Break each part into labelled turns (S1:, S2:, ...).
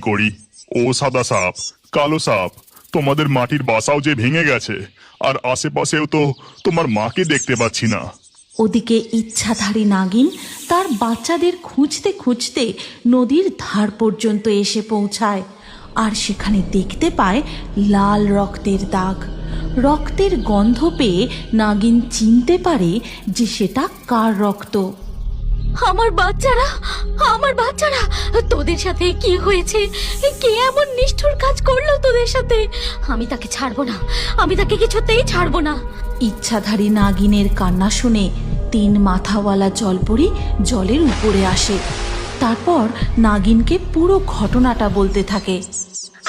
S1: করি? ও সাদা সাপ, কালো সাপ, তোমাদের মাটির বাসাও যে ভেঙে গেছে, আর আশেপাশেও তো তোমার মাকে দেখতে পাচ্ছি না।
S2: ওদিকে ইচ্ছাধারী নাগিন তার বাচ্চাদের খুঁজতে খুঁজতে নদীর ধার পর্যন্ত এসে পৌঁছায়, আর সেখানে দেখতে পায় লাল রক্তের দাগ। রক্তের গন্ধ পেয়ে নাগিন চিনতে পারে যে সেটা কার রক্ত।
S3: আমার বাচ্চারা, আমার বাচ্চারা, তোদের সাথে কি হয়েছে? কে এমন নিষ্ঠুর কাজ করলো তোদের সাথে? আমি তাকে ছাড়বো না, আমি তাকে কিছুতেই ছাড়বো না।
S2: ইচ্ছাধারী নাগিনের কান্না শুনে 3 মাথাওয়ালা জলপরি জলের উপরে আসে। তারপর নাগিনকে পুরো ঘটনাটা বলতে থাকে।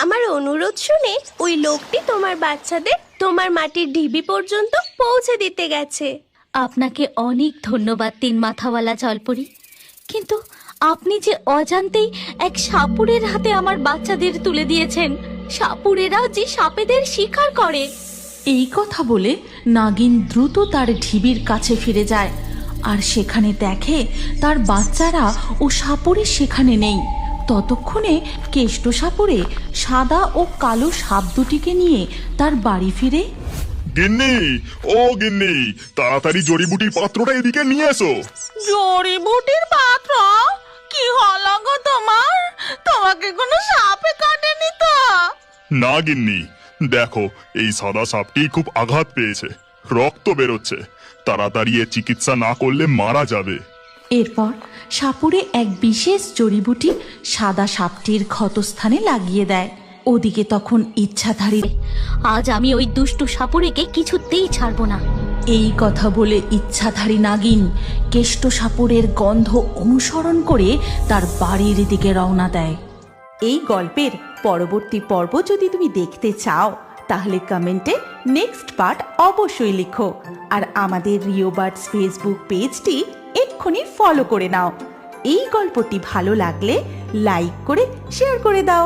S4: আমার অনুরোধ শুনে ওই লোকটি তোমার বাচ্চাদের তোমার মাটির ঢিবি পর্যন্ত পৌঁছে দিতে গেছে।
S3: আপনাকে অনেক ধন্যবাদ 3 মাথাওয়ালা জলপরি, কিন্তু আপনি যে অজান্তেই এক সাপুড়ের হাতে আমার বাচ্চাদের তুলে দিয়েছেন। সাপুড়েরা যে সাপেদের শিকার করে।
S2: এই কথা বলে নাগিন দ্রুত তার ঢিবির কাছে ফিরে যায়, আর সেখানে দেখে তার বাচ্চারা ও সাপুড়ে সেখানে নেই। ততক্ষণে কেষ্ট সাপুড়ে সাদা ও কালো সাপ দুটিকে নিয়ে তার বাড়ি ফিরে।
S1: গিন্নি, ও গিন্নি, তাড়াতাড়ি জড়িবুটির পাত্রটা এদিকে নিয়ে এসো।
S5: জড়িবুটির পাত্র? কি হলো গো তোমার? তোমাকে কোনো সাপে কাটেনি তো?
S1: না গিন্নি, দেখো এই সাদা সাপটি খুব আঘাত পেয়েছে, রক্ত বেরোচ্ছে, তাড়াতাড়ি এর চিকিৎসা না করলে মারা যাবে।
S2: এরপর সাপুড়ে এক বিশেষ জড়িবুটি সাদা সাপটির ক্ষতস্থানে লাগিয়ে দেয়। ওদিকে তখন ইচ্ছাধারী
S3: আজ আমি ওই দুষ্টু সাপুড়েকে কিছুতেই ছাড়বো না।
S2: এই কথা বলে ইচ্ছাধারী নাগিন কেষ্ট সাপুড়ের গন্ধ অনুসরণ করে তার বাড়ির দিকে রওনা দেয়। এই গল্পের পরবর্তী পর্ব যদি তুমি দেখতে চাও তাহলে কমেন্টে নেক্সট পার্ট অবশ্যই লিখো, আর আমাদের রিও বার্ডস ফেসবুক পেজটি এক্ষুনি ফলো করে নাও। এই গল্পটি ভালো লাগলে লাইক করে শেয়ার করে দাও।